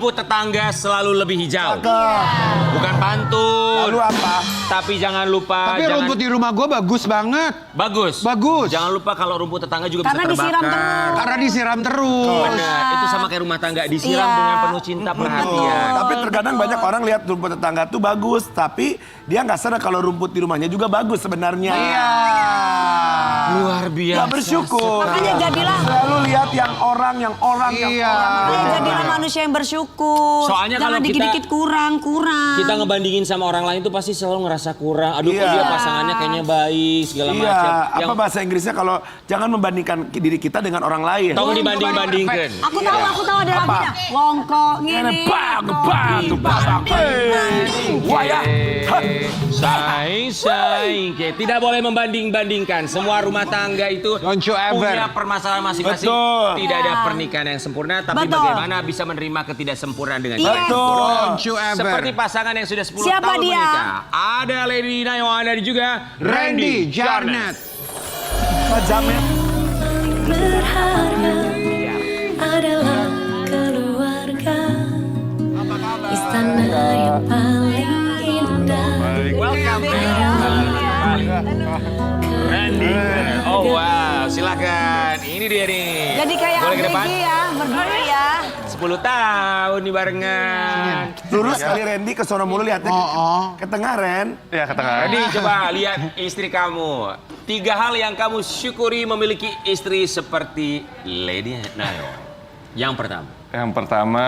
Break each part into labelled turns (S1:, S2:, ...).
S1: rumput tetangga selalu lebih hijau. Bukan pantun.
S2: Lalu apa?
S1: Tapi jangan lupa.
S3: Tapi rumput di rumah gue bagus banget.
S1: Bagus.
S3: Bagus.
S1: Jangan lupa kalau rumput tetangga juga
S4: Karena
S1: bisa terbakar.
S4: disiram terus.
S3: Karena disiram terus.
S1: Benar. Itu sama kayak rumah tangga disiram
S4: Iya.
S1: dengan penuh cinta perhatian.
S2: Tapi terkadang banyak orang lihat rumput tetangga tuh bagus, tapi dia nggak sadar kalau rumput di rumahnya juga bagus sebenarnya.
S3: Iya.
S1: Luar biasa.
S2: Nggak bersyukur.
S4: Makanya jadilah.
S2: Selalu lihat yang orang.
S3: Iya.
S4: Makanya jadilah manusia yang bersyukur.
S1: Soalnya
S4: Jangan
S1: kalau kita-
S4: dikit-dikit kurang.
S1: Kita ngebandingin sama orang lain tuh pasti selalu ngerasa kurang. Aduh kok
S2: Iya.
S1: dia pasangannya kayaknya baik segala
S2: Iya,
S1: macam.
S2: apa bahasa Inggrisnya kalau jangan membandingkan diri kita dengan orang lain.
S1: Tolong dibanding-bandingkan.
S4: Aku tahu ada
S2: Apa?
S4: lagunya. Wongko ngene.
S2: Wah ya.
S1: Saing. Tidak boleh membanding-bandingkan. Semua rumah tangga itu
S3: Don't you ever.
S1: punya permasalahan masing-masing.
S2: Betul.
S1: Tidak ada pernikahan yang sempurna, tapi
S4: Betul.
S1: bagaimana bisa menerima ketidaksempurnaan dengan
S4: Iya.
S1: cara yang
S2: Betul.
S1: sempurna.
S3: Don't you ever.
S1: Seperti pasangan yang sudah 10
S4: Siapa
S1: tahun
S4: dia?
S1: menikah. Ada Lady Nayo, ada juga
S3: Randy Jarnet.
S2: Jamet.
S5: Berharga adalah keluarga, istana yang paling indah.
S1: Welcome Randy. Oh wow, silakan. Ini dia nih.
S4: Jadi kayak
S1: Boleh ke depan?
S4: ABG ya, berdua ya.
S1: 10 tahun nih barengan.
S2: Lurus kali Randy ke sono mulu lihatnya. Ke tengah Ren.
S6: Ya, ke tengah.
S1: Randy, coba lihat istri kamu. 3 hal yang kamu syukuri memiliki istri seperti Lady Nayo. Yang pertama.
S6: Yang pertama,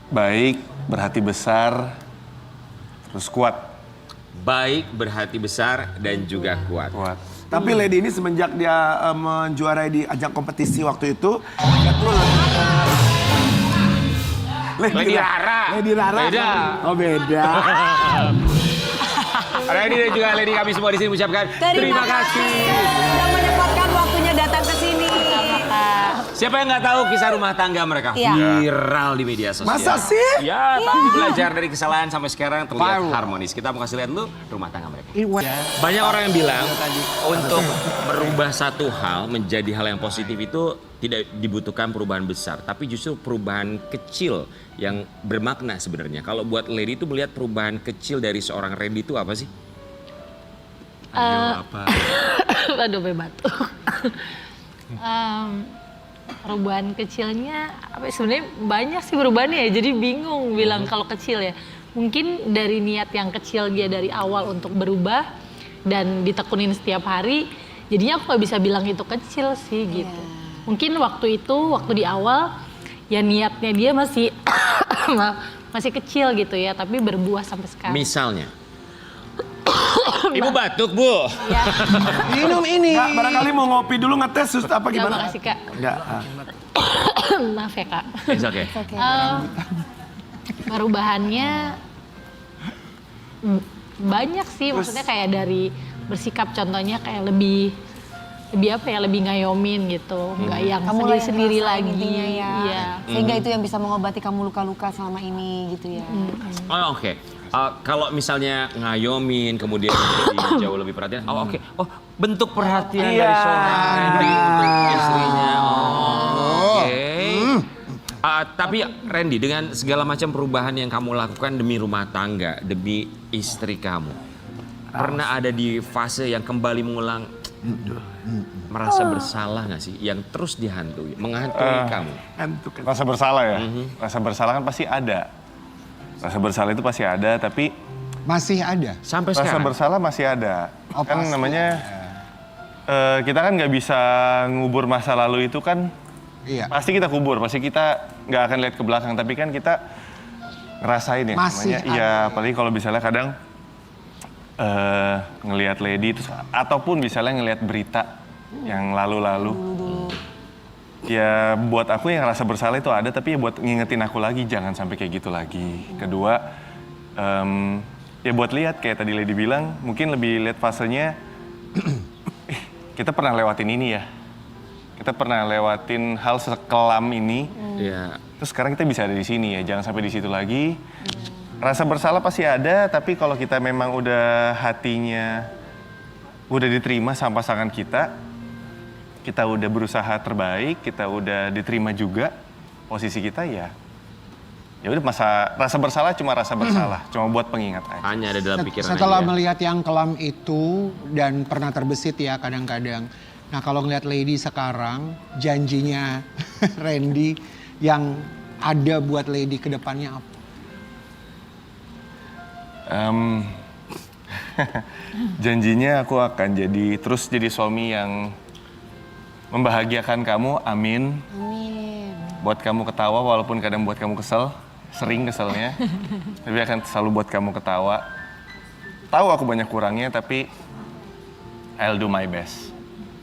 S6: baik, berhati besar, terus kuat.
S1: Baik, berhati besar, dan juga kuat.
S6: Kuat.
S2: Tapi Lady ini semenjak dia menjuarai di ajang kompetisi waktu itu, dia tuh
S1: Lady Rara.
S2: Lady Rara.
S1: Beda.
S2: Oh beda.
S1: Randy dan juga Lady, kami semua di sini mengucapkan terima kasih.
S4: Sudah menyempatkan waktunya datang ke sini.
S1: Siapa yang nggak tahu kisah rumah tangga mereka?
S4: Iya.
S1: Viral di media sosial.
S2: Masa sih?
S1: Ya, tapi belajar dari kesalahan sampai sekarang terlihat
S3: Viral.
S1: harmonis. Kita mau kasih lihat dulu rumah tangga mereka. Banyak orang yang bilang untuk merubah satu hal menjadi hal yang positif itu tidak dibutuhkan perubahan besar, tapi justru perubahan kecil yang bermakna sebenarnya. Kalau buat Lady itu melihat perubahan kecil dari seorang Randy itu apa sih? Apa?
S7: Aduh, batuk. Perubahan kecilnya apa ya, sebenarnya banyak sih perubahannya ya, jadi bingung bilang kalau kecil ya. Mungkin dari niat yang kecil dia dari awal untuk berubah dan ditekunin setiap hari, jadinya aku nggak bisa bilang itu kecil sih gitu. Mungkin waktu itu, waktu di awal ya niatnya dia masih masih kecil gitu ya, tapi berbuah sampai sekarang.
S1: Misalnya, Ibu batuk, Bu.
S7: Ya,
S3: Minum ini.
S2: Kak, barangkali mau ngopi dulu ngetes sus apa
S7: terima
S2: gimana?
S7: kasih Kak.
S2: Enggak.
S7: Maaf ya Kak.
S1: It's okay.
S7: Perubahannya banyak sih, maksudnya kayak dari bersikap, contohnya kayak lebih apa ya, lebih ngayomin gitu, nggak yang
S4: Kamu lah yang
S7: sendiri
S4: ngerasain
S7: lagi.
S4: intinya ya.
S7: Iya.
S4: Sehingga itu yang bisa mengobati kamu luka-luka selama ini gitu ya.
S1: Oh, oke. Kalau misalnya ngayomin, kemudian menjadi jauh lebih perhatian. Oh, oke. Oh, bentuk perhatian dari seorang Randy untuk istrinya. Oh, oke. Tapi Randy, dengan segala macam perubahan yang kamu lakukan demi rumah tangga, demi istri kamu, pernah ada di fase yang kembali mengulang, merasa bersalah nggak sih? Yang terus dihantui, menghantui kamu?
S6: Rasa bersalah ya? Rasa bersalah kan pasti ada. Rasa bersalah itu pasti ada, tapi
S3: Masih ada.
S1: Sampai
S6: rasa
S1: sekarang?
S6: bersalah masih ada.
S3: Oh,
S6: Kan
S3: pasti
S6: namanya, kita kan nggak bisa ngubur masa lalu itu kan,
S3: Iya.
S6: pasti kita kubur, pasti kita nggak akan lihat ke belakang, tapi kan kita ngerasain ya.
S3: Masih
S6: namanya. Iya, apalagi kalau misalnya kadang ngelihat Lady, terus, ataupun misalnya ngelihat berita yang lalu-lalu. Ya buat aku yang rasa bersalah itu ada, tapi ya buat ngingetin aku lagi jangan sampai kayak gitu lagi. Kedua, ya buat lihat kayak tadi Lady bilang, mungkin lebih lihat fasenya, kita pernah lewatin ini ya. Kita pernah lewatin hal sekelam ini,
S1: Iya.
S6: terus sekarang kita bisa ada di sini ya, jangan sampai di situ lagi. Rasa bersalah pasti ada, tapi kalau kita memang udah hatinya udah diterima sama pasangan kita udah berusaha terbaik, kita udah diterima juga posisi kita ya, ya udah rasa bersalah cuma rasa bersalah, cuma buat pengingat aja.
S1: Hanya ada dalam pikiran
S3: Setelah
S1: aja.
S3: melihat yang kelam itu dan pernah terbesit ya kadang-kadang. Nah kalau ngeliat Lady sekarang, janjinya Randy yang ada buat Lady ke depannya apa?
S6: Janjinya aku akan terus jadi suami yang membahagiakan kamu, amin.
S4: Amin.
S6: Buat kamu ketawa walaupun kadang buat kamu kesel, sering keselnya. Tapi akan selalu buat kamu ketawa. Tahu aku banyak kurangnya tapi I'll do my best.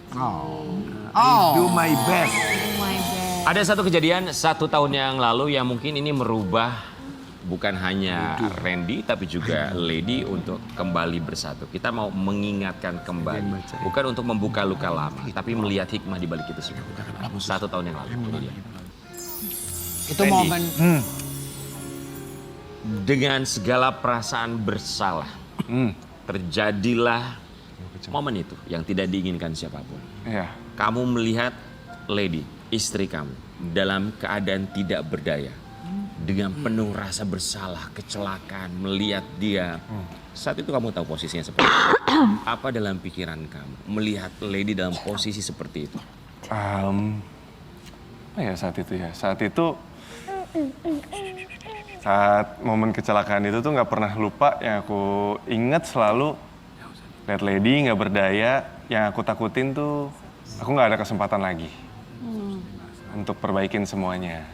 S2: Do my best.
S1: Ada satu kejadian 1 tahun yang lalu yang mungkin ini merubah bukan hanya Randy tapi juga Lady untuk kembali bersatu. Kita mau mengingatkan kembali, bukan untuk membuka luka lama, tapi melihat hikmah di balik itu semua. 1 tahun yang lalu. Ini dia.
S3: Itu
S1: Randy.
S3: momen
S1: Dengan segala perasaan bersalah, terjadilah momen itu yang tidak diinginkan siapapun.
S6: Iya.
S1: Kamu melihat Lady, istri kamu, dalam keadaan tidak berdaya. Dengan penuh rasa bersalah, kecelakaan, melihat dia. Saat itu kamu tahu posisinya seperti apa. Apa dalam pikiran kamu melihat Lady dalam posisi seperti itu?
S6: Apa ya saat itu ya? Saat momen kecelakaan itu tuh nggak pernah lupa, yang aku ingat selalu lihat Lady nggak berdaya. Yang aku takutin tuh aku nggak ada kesempatan lagi untuk perbaikin semuanya.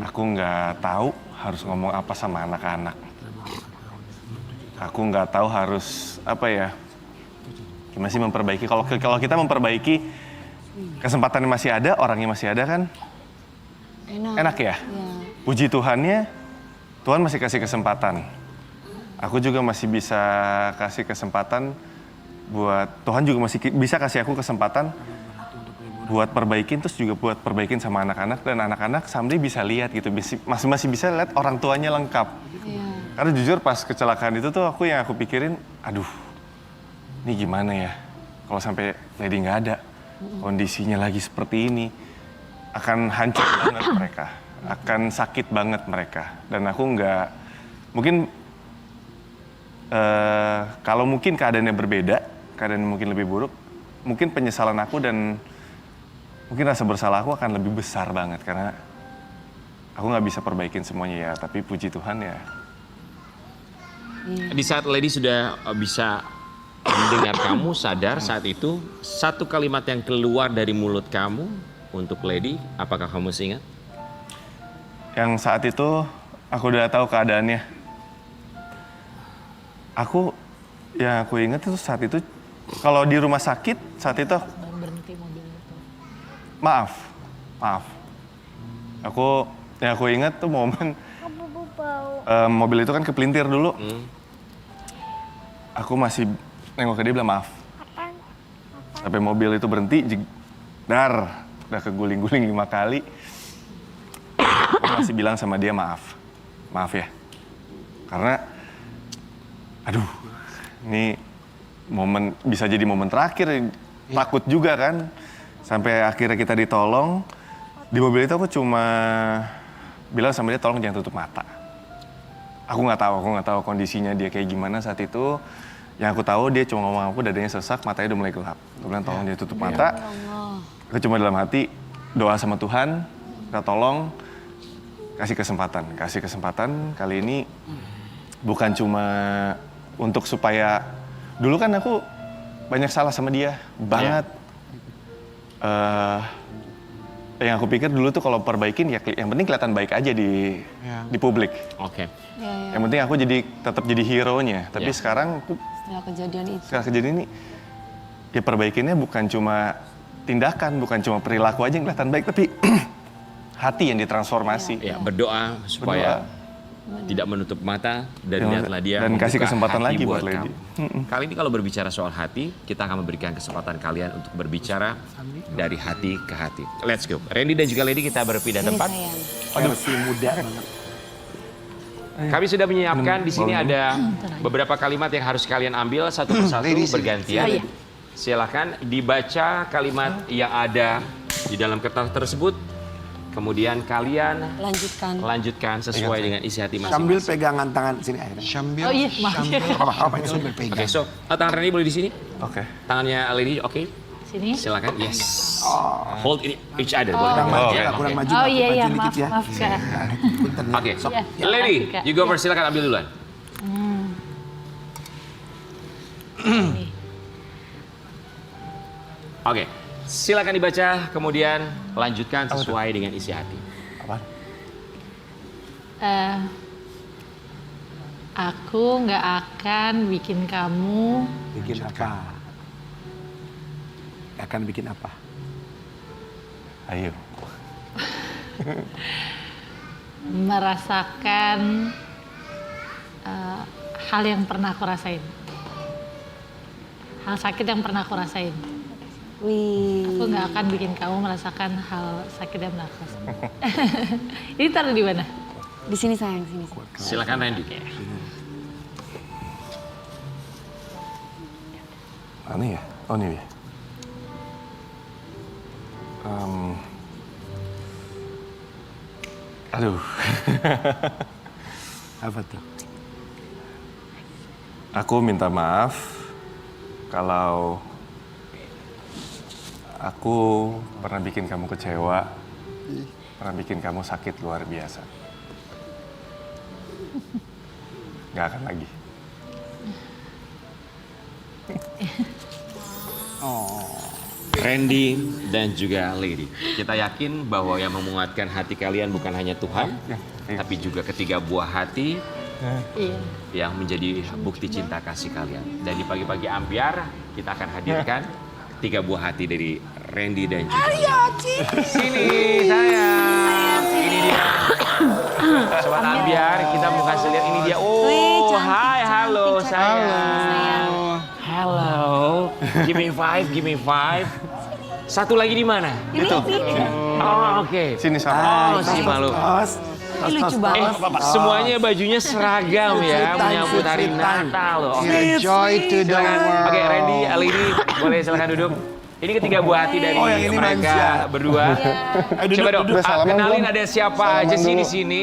S6: Aku nggak tahu harus ngomong apa sama anak-anak. Aku nggak tahu harus apa ya, gimana sih memperbaiki. Kalau kita memperbaiki, kesempatannya masih ada, orangnya masih ada kan, enak ya. Puji Tuhannya, Tuhan masih kasih kesempatan. Aku juga masih bisa kasih kesempatan buat, Tuhan juga masih bisa kasih aku kesempatan buat perbaikin, terus juga buat perbaikin sama anak-anak. Dan anak-anak someday bisa lihat gitu, masih bisa lihat orang tuanya lengkap. Karena jujur pas kecelakaan itu tuh yang aku pikirin, aduh ini gimana ya kalau sampai Lady nggak ada, kondisinya lagi seperti ini, akan hancur banget mereka, akan sakit banget mereka. Dan aku nggak, mungkin kalau mungkin keadaannya berbeda, keadaan mungkin lebih buruk, mungkin penyesalan aku dan mungkin rasa bersalah aku akan lebih besar banget karena aku nggak bisa perbaikin semuanya ya. Tapi puji Tuhan ya.
S1: Di saat Lady sudah bisa mendengar kamu, sadar saat itu, satu kalimat yang keluar dari mulut kamu untuk Lady, apakah kamu masih ingat?
S6: Yang saat itu aku udah tahu keadaannya. Yang aku ingat itu saat itu, kalau di rumah sakit saat itu,
S7: Berhenti mobil itu.
S6: maaf. Yang aku ingat tuh momen mobil itu kan kepelintir dulu. Aku masih nengok ke dia bilang maaf. Sampai mobil itu berhenti, udah keguling-guling 5 kali. Aku masih bilang sama dia maaf ya. Karena, aduh, ini bisa jadi momen terakhir. Takut juga kan. Sampai akhirnya kita ditolong. Di mobil itu aku cuma bilang sama dia, tolong jangan tutup mata. Aku nggak tahu kondisinya dia kayak gimana saat itu. Yang aku tahu dia cuma ngomong aku dadanya sesak, matanya udah mulai gelap. Aku bilang tolong jangan tutup mata. Aku cuma dalam hati doa sama Tuhan, kita tolong kasih kesempatan kali ini bukan cuma untuk supaya, dulu kan aku banyak salah sama dia banget. Yang aku pikir dulu tuh kalau perbaikin ya yang penting kelihatan baik aja di publik.
S1: Oke.
S6: Yang penting aku tetap jadi hero-nya. Tapi sekarang aku setelah kejadian ini ya perbaikinnya bukan cuma tindakan, bukan cuma perilaku aja yang kelihatan baik, tapi hati yang ditransformasi.
S1: Ya, berdoa supaya tidak menutup mata dan lihatlah dia
S6: dan kasih
S1: membuka
S6: kesempatan
S1: hati
S6: lagi buat Lady.
S1: kamu. Kali ini kalau berbicara soal hati, kita akan memberikan kesempatan kalian untuk berbicara dari hati ke hati. Let's go. Randy dan juga Lady, kita berpindah tempat.
S2: Masih muda banget.
S1: Kami sudah menyiapkan di sini ada beberapa kalimat yang harus kalian ambil satu persatu bergantian. Silakan dibaca kalimat yang ada di dalam kertas tersebut Kemudian kalian
S4: Lanjutkan.
S1: sesuai dengan isi hati
S2: Sambil
S1: masing-masing.
S2: pegangan tangan sini akhirnya.
S3: Syambil.
S7: Oh iya, maaf ya.
S2: Apa itu?
S3: Sambil pegang.
S1: Oke, so tangan Randy boleh di sini.
S6: Oke.
S1: Tangannya Lady, oke.
S7: Sini.
S1: Silakan. Yes. Hold ini each other. Boleh.
S2: Kurang maju
S1: Oke.
S2: ya, kurang maju.
S7: Oh iya iya,
S2: maju
S7: maaf
S2: dikit ya.
S7: maaf Kak.
S2: Punten ya.
S1: Oke,
S2: Sok.
S7: Iya.
S1: Lady,
S7: Makasih, Kak.
S1: you go first. Silakan ambil duluan.
S7: Ini.
S1: Oke, silakan dibaca, kemudian lanjutkan sesuai dengan isi hati.
S6: Apa?
S7: Aku nggak akan bikin kamu
S2: Bikin apa? Akan bikin apa?
S6: Ayo.
S7: merasakan hal yang pernah aku rasain. Hal sakit yang pernah aku rasain.
S4: Wih.
S7: Aku nggak akan bikin kamu merasakan hal sakit yang pernah aku rasain. Ini taruh di mana?
S4: Di sini sayang, sini.
S1: Silakan Randy.
S6: Mana ya? Oh ini ya. Aduh.
S2: Apa tuh?
S6: Aku minta maaf kalau aku pernah bikin kamu kecewa, pernah bikin kamu sakit luar biasa. Gak akan lagi.
S1: Randy dan juga Lady. Kita yakin bahwa yang memuatkan hati kalian bukan hanya Tuhan, tapi juga ketiga buah hati
S7: Iya.
S1: yang menjadi bukti cinta kasih kalian. Dan di pagi-pagi ambiar kita akan hadirkan tiga buah hati dari Randy dan juga sini sayang. Ini dia. Sobat ambiar, kita mau kasih lihat ini dia. Oh, hai, halo sayang. Hello. Give me five. Satu lagi di mana?
S4: Ini
S1: Oh, oke.
S6: Sini sama.
S1: Oh, si malu.
S4: Ini lucu banget.
S1: Semuanya bajunya seragam ya, menyambut hari Natal loh. Oke.
S3: Joy to the world.
S1: Oke, Randy, Lady, boleh silakan duduk. Ini ketiga buah hati dari
S2: Oh, yang ini
S1: mereka
S2: manja.
S1: berdua.
S2: Ayo
S1: Coba dong,
S6: Udah salaman
S1: kenalin
S6: belum?
S1: ada siapa
S6: Salaman
S1: aja sih
S6: dulu.
S1: di sini.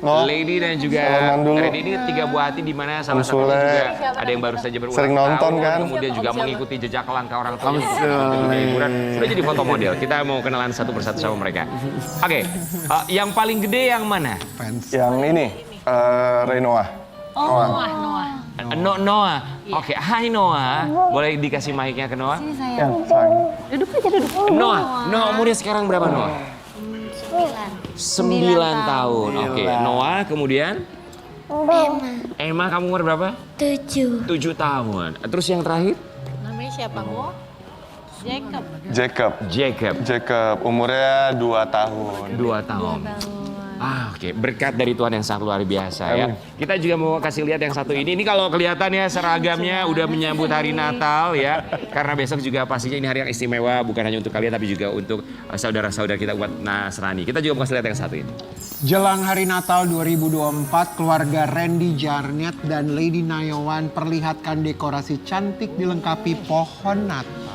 S6: No.
S1: Lady dan juga
S6: Salaman dulu.
S1: Randy, ini tiga buah hati di mana salah
S6: Om
S1: satunya
S6: Sule.
S1: juga ada yang baru saja berulang
S6: Sering nonton
S1: tahun,
S6: kan?
S1: kemudian juga mengikuti jejak langkah orang tua
S2: Om
S1: untuk
S2: Sule.
S1: dunia hiburan. Udah jadi foto model. Kita mau kenalan satu persatu sama mereka. Oke, yang paling gede yang mana?
S6: Yang ini, Renoa.
S7: Noah.
S1: Noah. Oke, hai Noah. Boleh dikasih mic-nya ke Noah?
S4: Ini sayang.
S6: Yang sayang.
S7: Duduk aja duduk.
S1: Noah umurnya sekarang berapa Noah? 9 tahun. Oke, Noah kemudian? Emma kamu umur berapa? 7 tahun. Terus yang terakhir?
S7: Namanya siapa Mo? Jacob.
S6: Jacob, umurnya 2 tahun.
S1: 2 tahun. Oke. Berkat dari Tuhan yang sangat luar biasa ya. Kita juga mau kasih lihat yang satu ini. Ini kalau kelihatan ya seragamnya udah menyambut hari Natal ya. Karena besok juga pastinya ini hari yang istimewa. Bukan hanya untuk kalian tapi juga untuk saudara-saudara kita umat Nasrani. Kita juga mau kasih lihat yang satu ini.
S3: Jelang hari Natal 2024, keluarga Randy Jarnet dan Lady Nayawan perlihatkan dekorasi cantik dilengkapi pohon Natal.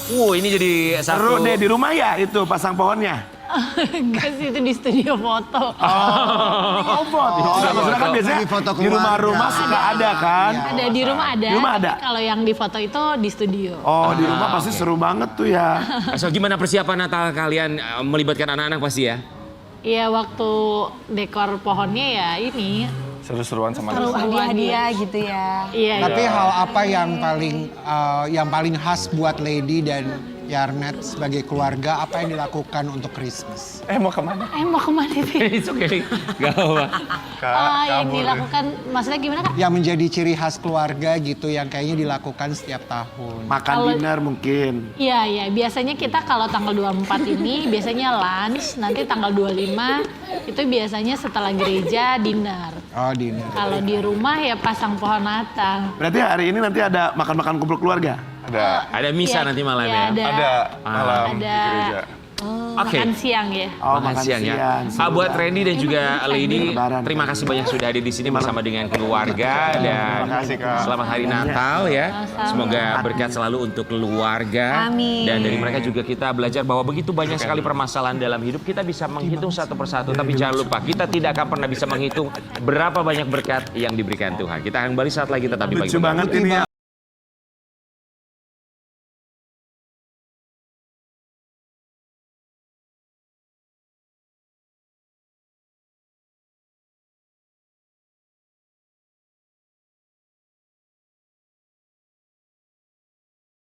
S1: Ini jadi
S2: Seru
S1: satu.
S2: deh di rumah ya itu pasang pohonnya.
S7: Enggak sih, itu di studio foto.
S2: Oh, maksudnya kan biasanya
S3: Di foto
S2: di rumah-rumah
S3: keluarga.
S2: suka ada kan.
S7: Ada di rumah ada.
S2: Di rumah ada?
S7: Tapi kalau yang di foto itu di studio.
S2: Oh, di rumah pasti seru banget tuh ya.
S1: So gimana persiapan Natal kalian melibatkan anak-anak pasti ya?
S7: Iya, waktu dekor pohonnya ya ini.
S6: Seru-seruan sama
S7: Seru.
S4: Hadiah-hadiah gitu ya.
S7: Iya.
S3: Tapi hal apa yang paling khas buat Lady dan Jarnet sebagai keluarga, apa yang dilakukan untuk Christmas?
S6: mau kemana?
S7: Mau kemana sih?
S1: It's okay. Gak apa.
S7: Yang dilakukan, maksudnya gimana Kak?
S3: Yang menjadi ciri khas keluarga gitu yang kayaknya dilakukan setiap tahun.
S2: Makan dinner mungkin.
S7: Iya, biasanya kita kalau tanggal 24 ini biasanya lunch, nanti tanggal 25 itu biasanya setelah gereja dinner.
S3: Oh, dinner.
S7: Kalau di rumah ya pasang pohon Natal.
S2: Berarti hari ini nanti ada makan-makan kumpul keluarga.
S6: Ada
S1: Ada misa
S7: Iya,
S1: nanti malam
S7: iya,
S1: ya.
S7: ada.
S6: malam di
S7: Ada.
S6: gereja.
S1: Oke.
S7: Makan siang ya.
S2: Oh,
S1: Makan siang ya. Buat Randy dan juga Lady, terima kasih banyak sudah hadir di sini bersama dengan keluarga dan
S6: Terima kasih, Kak.
S1: selamat hari Natal ya.
S7: Sama-sama.
S1: Semoga berkat selalu untuk keluarga.
S4: Amin.
S1: Dan dari mereka juga kita belajar bahwa begitu banyak sekali permasalahan dalam hidup, kita bisa menghitung satu persatu. Tapi jangan lupa, kita tidak akan pernah bisa menghitung berapa banyak berkat yang diberikan Tuhan. Kita akan kembali saat lagi tetap di Pagi
S2: Lucu
S1: Pagi.
S2: banget ini ya.